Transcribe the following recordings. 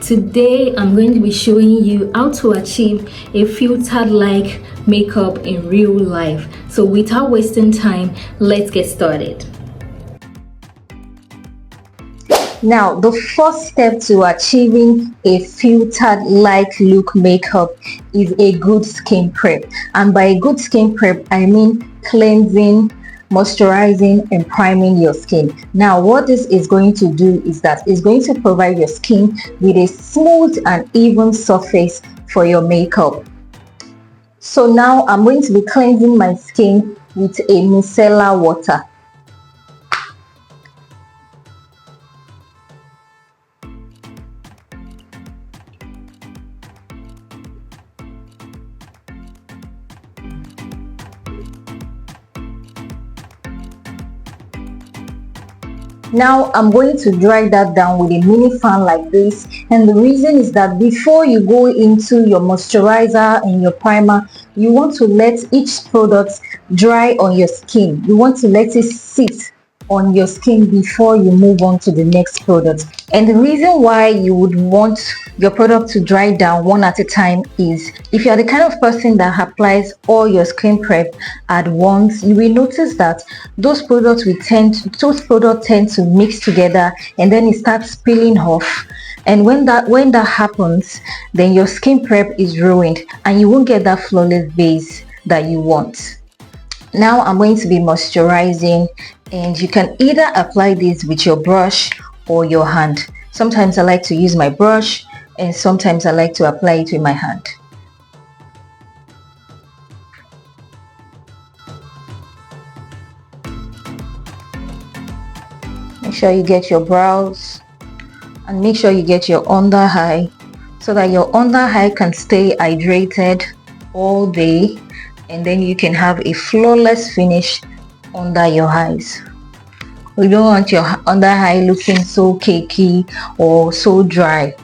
Today I'm going to be showing you how to achieve a filtered like makeup in real life. So without wasting time, let's get started. Now, the first step to achieving a filtered like look makeup is a good skin prep. And by good skin prep, I mean cleansing, moisturizing and priming your skin. Now what this is going to do is that it's going to provide your skin with a smooth and even surface for your makeup. So now I'm going to be cleansing my skin with a micellar water. Now I'm going to dry that down with a mini fan like this, and the reason is that before you go into your moisturizer and your primer, you want to let each product dry on your skin. You want to let it sit on your skin before you move on to the next product. And the reason why you would want your product to dry down one at a time is if you are the kind of person that applies all your skin prep at once, you will notice that those products tend to mix together and then it starts peeling off. And when that happens, then your skin prep is ruined and you won't get that flawless base that you want. Now I'm going to be moisturizing, and you can either apply this with your brush or your hand. Sometimes I like to use my brush and sometimes I like to apply it with my hand. Make sure you get your brows and make sure you get your under eye so that your under eye can stay hydrated all day, and then you can have a flawless finish under your eyes. We don't want your under eye looking so cakey or so dry.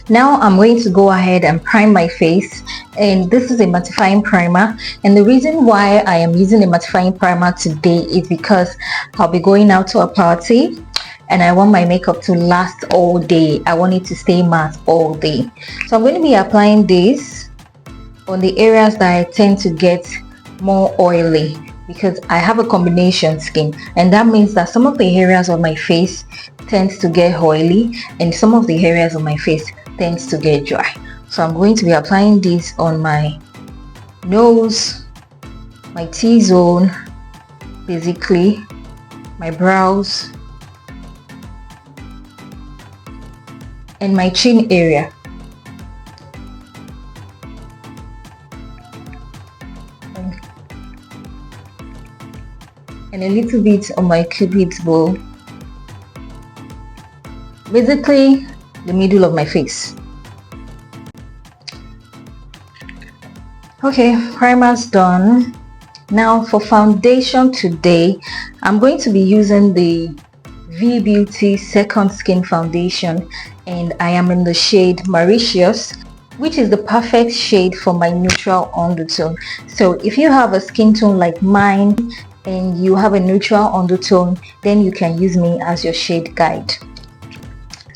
Now I'm going to go ahead and prime my face, and this is a mattifying primer, and the reason why I am using a mattifying primer today is because I'll be going out to a party and I want my makeup to last all day. I want it to stay matte all day. So I'm going to be applying this on the areas that I tend to get more oily, because I have a combination skin, and that means that some of the areas of my face tends to get oily and some of the areas of my face tends to get dry. So I'm going to be applying this on my nose, my T-zone, basically my brows and my chin area. And a little bit on my cupid's bow, basically the middle of my face. Okay, primer's done. Now for foundation today, I'm going to be using the V Beauty Second Skin Foundation, and I am in the shade Mauritius, which is the perfect shade for my neutral undertone. So if you have a skin tone like mine and you have a neutral undertone, then you can use me as your shade guide.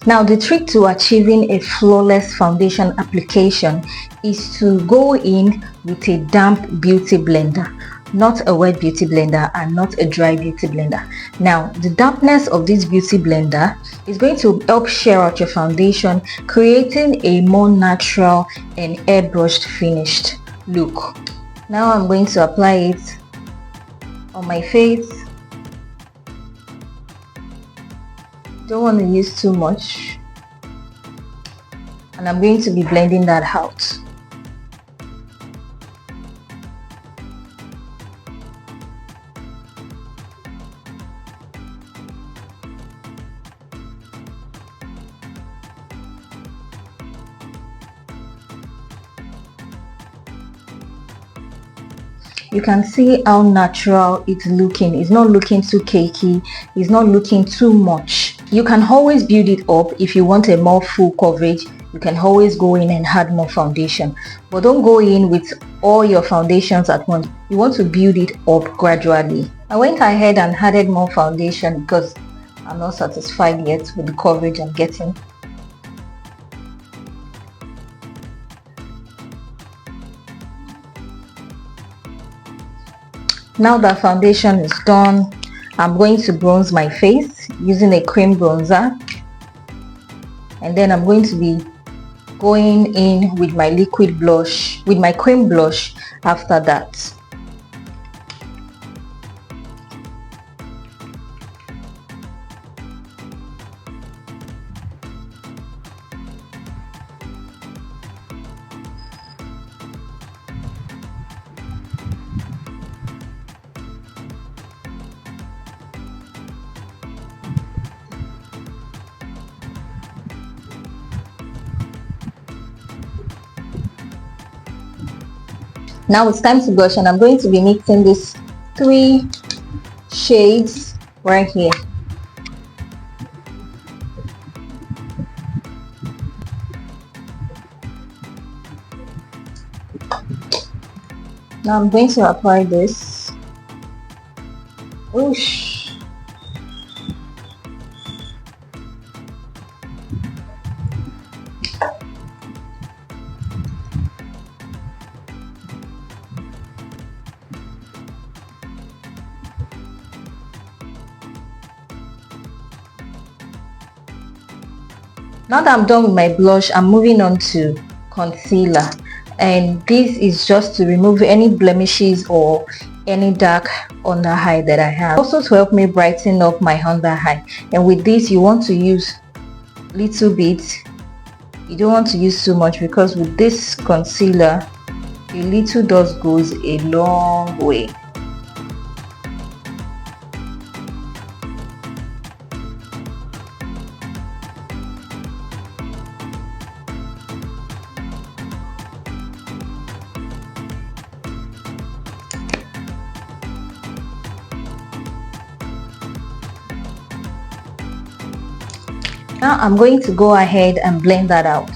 Now the trick to achieving a flawless foundation application is to go in with a damp beauty blender, not a wet beauty blender and not a dry beauty blender. Now the dampness of this beauty blender is going to help shear out your foundation, creating a more natural and airbrushed finished look. Now I'm going to apply it on my face. Don't want to use too much, and I'm going to be blending that out. You can see how natural it's looking. It's not looking too cakey, it's not looking too much. You can always build it up. If you want a more full coverage, you can always go in and add more foundation, but don't go in with all your foundations at once. You want to build it up gradually. I went ahead and added more foundation because I'm not satisfied yet with the coverage I'm getting. Now that foundation is done, I'm going to bronze my face using a cream bronzer, and then I'm going to be going in with my liquid blush, with my cream blush after that. Now it's time to blush, and I'm going to be mixing these 3 shades right here. Now I'm going to apply this. Whoosh. Now that I'm done with my blush, I'm moving on to concealer, and this is just to remove any blemishes or any dark under eye that I have, also to help me brighten up my under eye. And with this, you want to use little bit, you don't want to use too much, because with this concealer a little dust goes a long way. Now I'm going to go ahead and blend that out.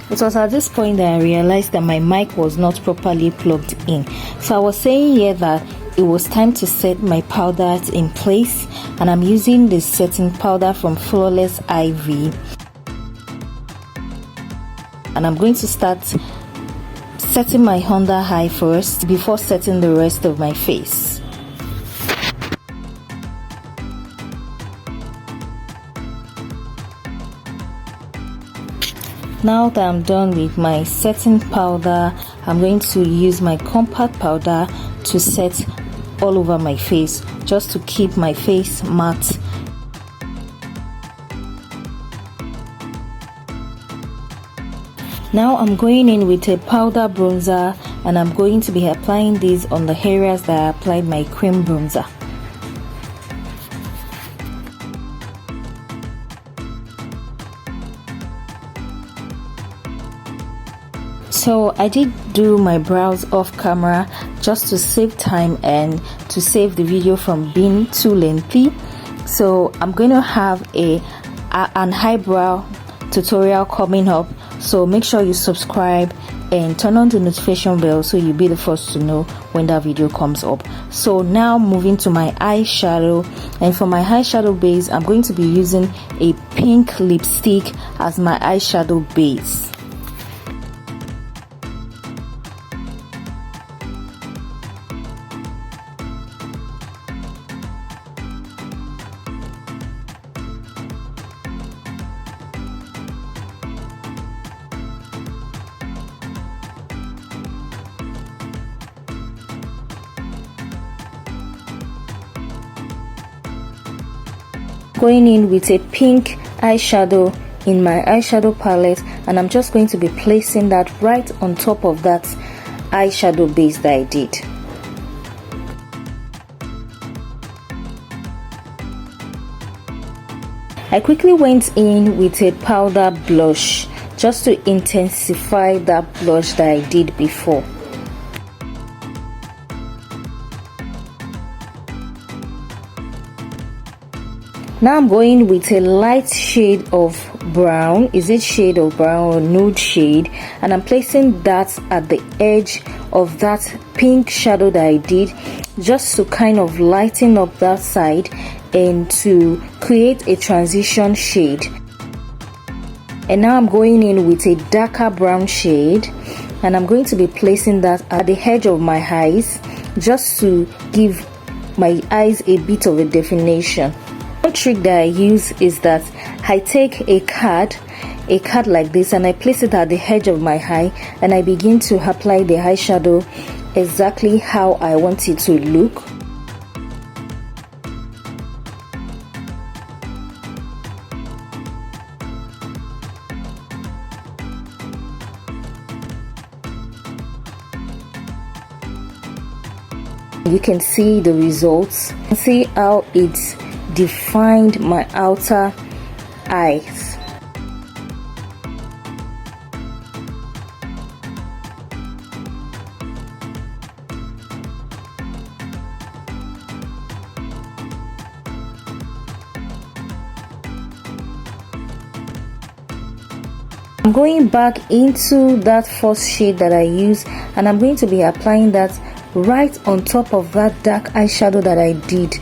It was at this point that I realized that my mic was not properly plugged in. So I was saying here that it was time to set my powders in place, and I'm using this setting powder from Flawless IV, and I'm going to start setting my under eye first before setting the rest of my face. Now that I'm done with my setting powder, I'm going to use my compact powder to set all over my face, just to keep my face matte. Now I'm going in with a powder bronzer, and I'm going to be applying this on the areas that I applied my cream bronzer. So I did do my brows off camera just to save time and to save the video from being too lengthy. So I'm going to have an eyebrow tutorial coming up, so make sure you subscribe and turn on the notification bell so you'll be the first to know when that video comes up. So now moving to my eyeshadow, and for my eyeshadow base I'm going to be using a pink lipstick as my eyeshadow base. Going in with a pink eyeshadow in my eyeshadow palette, and I'm just going to be placing that right on top of that eyeshadow base that I did. I quickly went in with a powder blush just to intensify that blush that I did before. Now I'm going with a light shade of brown. Is it shade of brown or nude shade? And I'm placing that at the edge of that pink shadow that I did, just to kind of lighten up that side and to create a transition shade. And now I'm going in with a darker brown shade, and I'm going to be placing that at the edge of my eyes just to give my eyes a bit of a definition. One trick that I use is that I take a card like this, and I place it at the edge of my eye, and I begin to apply the eyeshadow exactly how I want it to look. You can see the results. See how it's defined my outer eyes. I'm going back into that first shade that I used, and I'm going to be applying that right on top of that dark eyeshadow that I did,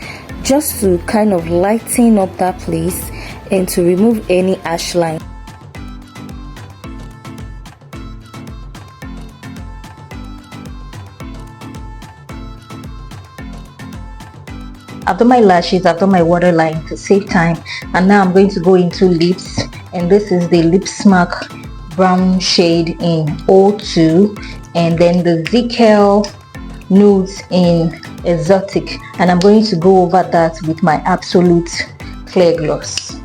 just to kind of lighten up that place and to remove any ash line. I've done my lashes, I've done my waterline to save time, and now I'm going to go into lips, and this is the Lip Smack brown shade in 02, and then the Zikel nudes in Exotic, and I'm going to go over that with my Absolute clear gloss.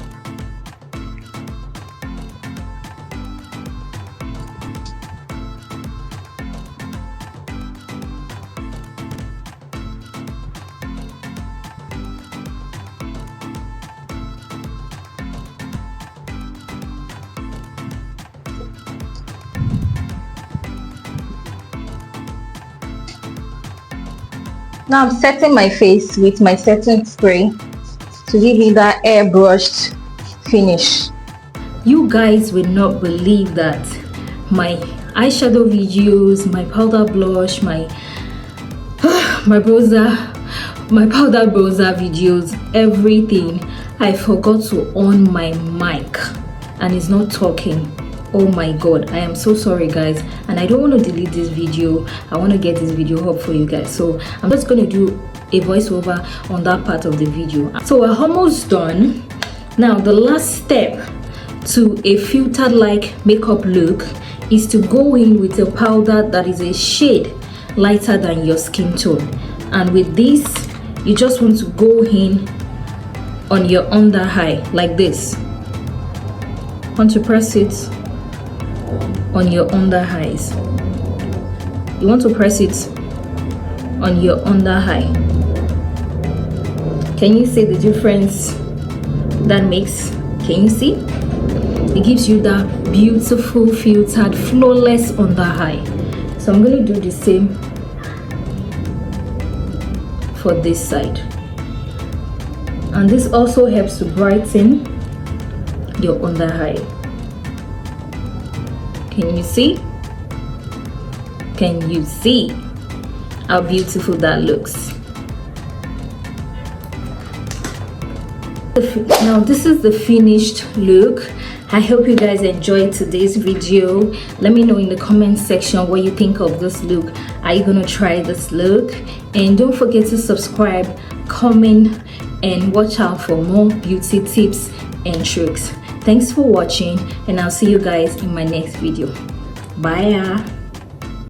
Now I'm setting my face with my setting spray to give me that airbrushed finish. You guys will not believe that my eyeshadow videos, my powder blush, my powder bronzer videos, everything, I forgot to on my mic and it's not talking. Oh my god, I am so sorry guys, and I don't want to delete this video. I want to get this video up for you guys, so I'm just going to do a voiceover on that part of the video. So we're almost done. Now the last step to a filtered like makeup look is to go in with a powder that is a shade lighter than your skin tone, and with this you just want to go in on your under eye like this. Want to press it on your under eyes. You want to press it on your under eye. Can you see the difference that makes? Can you see? It gives you that beautiful filtered flawless under eye. So I'm going to do the same for this side, and this also helps to brighten your under eye. Can you see? Can you see how beautiful that looks? Now this is the finished look. I hope you guys enjoyed today's video. Let me know in the comment section what you think of this look. Are you gonna try this look? And don't forget to subscribe, comment, and watch out for more beauty tips and tricks. Thanks for watching, and I'll see you guys in my next video. Bye.